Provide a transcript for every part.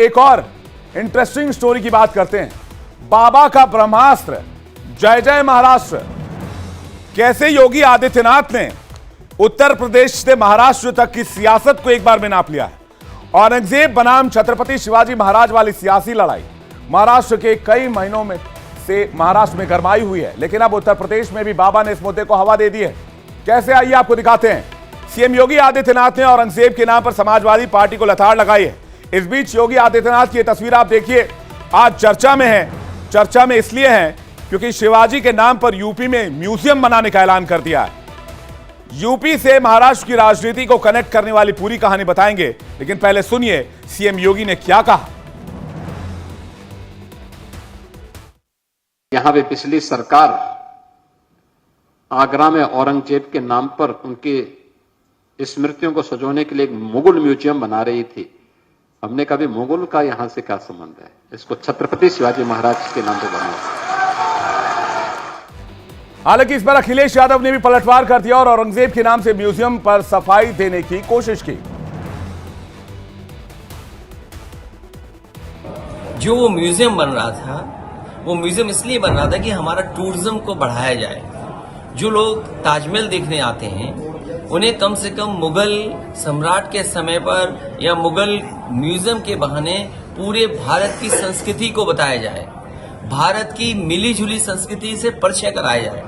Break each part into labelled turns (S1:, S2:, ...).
S1: एक और interesting story की बात करते हैं। बाबा का ब्रह्मास्त्र जय जय महाराष्ट्र। कैसे योगी आदित्यनाथ ने उत्तर प्रदेश से महाराष्ट्र तक की सियासत को एक बार में नाप लिया है। औरंगजेब बनाम छत्रपति शिवाजी महाराज वाली सियासी लड़ाई महाराष्ट्र के कई महीनों में से महाराष्ट्र में गरमाई हुई है, लेकिन अब उत्तर प्रदेश में भी बाबा ने इस मुद्दे को हवा दे दी है। कैसे, आइए आपको दिखाते हैं। सीएम योगी आदित्यनाथ ने औरंगजेब के नाम पर समाजवादी पार्टी को लताड़ लगाई है। इस बीच योगी आदित्यनाथ की तस्वीर आप देखिए, आज चर्चा में है। चर्चा में इसलिए है क्योंकि शिवाजी के नाम पर यूपी में म्यूजियम बनाने का ऐलान कर दिया है। यूपी से महाराष्ट्र की राजनीति को कनेक्ट करने वाली पूरी कहानी बताएंगे, लेकिन पहले सुनिए सीएम योगी ने क्या कहा।
S2: यहां पे पिछली सरकार आगरा में औरंगजेब के नाम पर उनकी स्मृतियों को सजोने के लिए एक मुगल म्यूजियम बना रही थी। हमने कभी मुगल का यहां से क्या संबंध है, इसको छत्रपति शिवाजी महाराज के नाम पर बनाया।
S1: हालांकि इस पर अखिलेश यादव ने भी पलटवार कर दिया और औरंगजेब के नाम से म्यूजियम पर सफाई देने की कोशिश की।
S3: जो वो म्यूजियम बन रहा था, वो म्यूजियम इसलिए बन रहा था कि हमारा टूरिज्म को बढ़ाया जाए। जो लोग ताजमहल देखने आते हैं उन्हें कम से कम मुगल सम्राट के समय पर या मुगल म्यूजियम के बहाने पूरे भारत की संस्कृति को बताया जाए, भारत की मिली जुली संस्कृति से परिचय कराया जाए।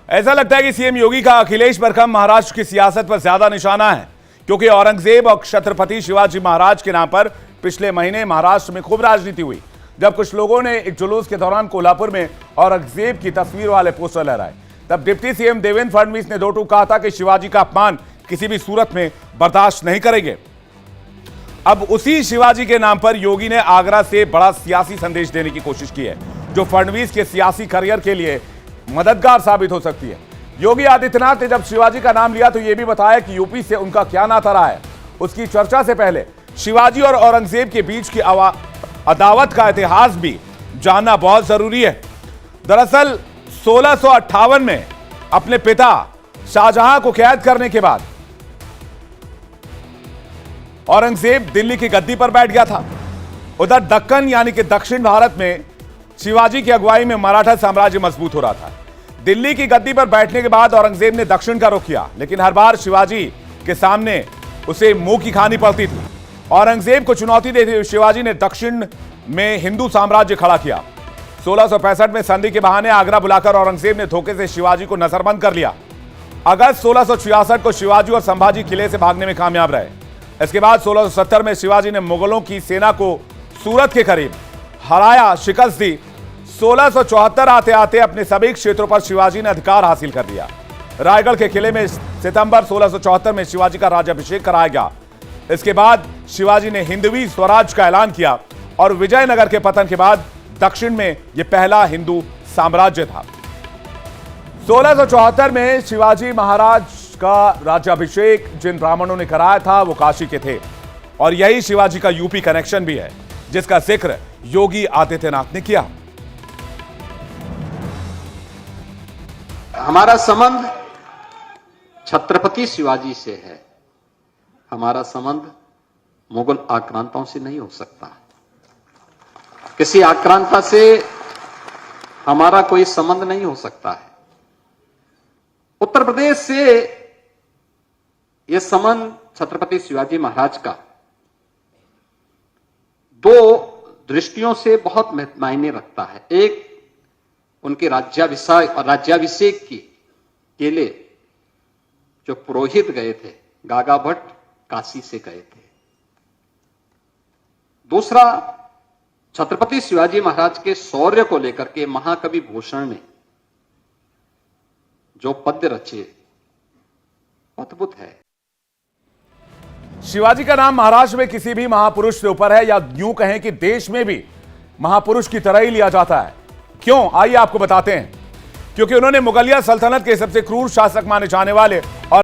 S1: ऐसा लगता है कि सीएम योगी का अखिलेश पर कम महाराष्ट्र की सियासत पर ज्यादा निशाना है, क्योंकि औरंगजेब और छत्रपति शिवाजी महाराज के नाम पर पिछले महीने महाराष्ट्र में खूब राजनीति हुई, जब कुछ लोगों ने एक जुलूस के दौरान कोल्हापुर में औरंगजेब की तस्वीर वाले पोस्टर लहराए। तब डिप्टी सीएम देवेंद्र फडणवीस ने दो टूक कहा था कि शिवाजी का अपमान किसी भी सूरत में बर्दाश्त नहीं करेंगे। अब उसी शिवाजी के नाम पर योगी ने आगरा से बड़ा सियासी संदेश देने की कोशिश की है, जो फडणवीस के सियासी करियर के लिए मददगार साबित हो सकती है। योगी आदित्यनाथ ने जब शिवाजी का नाम लिया तो यह भी बताया कि यूपी से उनका क्या नाता रहा है। उसकी चर्चा से पहले शिवाजी और औरंगजेब के बीच की अदावत का इतिहास भी जानना बहुत जरूरी है। दरअसल 1658 में अपने पिता शाहजहां को कैद करने के बाद औरंगजेब दिल्ली की गद्दी पर बैठ गया था। उधर दक्कन यानी कि दक्षिण भारत में शिवाजी की अगुवाई में मराठा साम्राज्य मजबूत हो रहा था। दिल्ली की गद्दी पर बैठने के बाद औरंगजेब ने दक्षिण का रुख किया, लेकिन हर बार शिवाजी के सामने उसे मुंह की खानी पड़ती थी। औरंगजेब को चुनौती देते हुए शिवाजी ने दक्षिण में हिंदू साम्राज्य खड़ा किया। 1665 में संधि के बहाने आगरा बुलाकर औरंगजेब ने धोखे से शिवाजी को नजरबंद कर लिया। अगस्त 1666 को शिवाजी और संभाजी किले से भागने में कामयाब रहे। इसके बाद 1670 में शिवाजी ने मुगलों की सेना को सूरत के करीब हराया, शिकस्त दी। 1674 आते आते अपने सभी क्षेत्रों पर शिवाजी ने अधिकार हासिल कर लिया। रायगढ़ के किले में सितंबर 1674 में शिवाजी का राज्याभिषेक कराया गया। इसके बाद शिवाजी ने हिंदवी स्वराज का ऐलान किया और विजयनगर के पतन के बाद दक्षिण में यह पहला हिंदू साम्राज्य था। 1674 में शिवाजी महाराज का राज्याभिषेक जिन ब्राह्मणों ने कराया था वो काशी के थे, और यही शिवाजी का यूपी कनेक्शन भी है, जिसका जिक्र योगी आदित्यनाथ ने किया।
S2: हमारा संबंध छत्रपति शिवाजी से है, हमारा संबंध मुगल आक्रांताओं से नहीं हो सकता। किसी आक्रांता से हमारा कोई संबंध नहीं हो सकता है। उत्तर प्रदेश से यह संबंध छत्रपति शिवाजी महाराज का दो दृष्टियों से बहुत मायने रखता है। एक, उनके राज्याभिषेक के लिए जो पुरोहित गए थे, गागा भट्ट काशी से गए थे। दूसरा, छत्रपति शिवाजी महाराज के शौर्य को लेकर के महाकवि भूषण ने जो पद्य रचे, अद्भुत है।
S1: शिवाजी का नाम महाराष्ट्र में किसी भी महापुरुष से ऊपर है, या यूं कहें कि देश में भी महापुरुष की तरह ही लिया जाता है। क्यों, आइए आपको बताते हैं। क्योंकि उन्होंने मुगलिया सल्तनत के सबसे क्रूर शासक माने जाने वाले और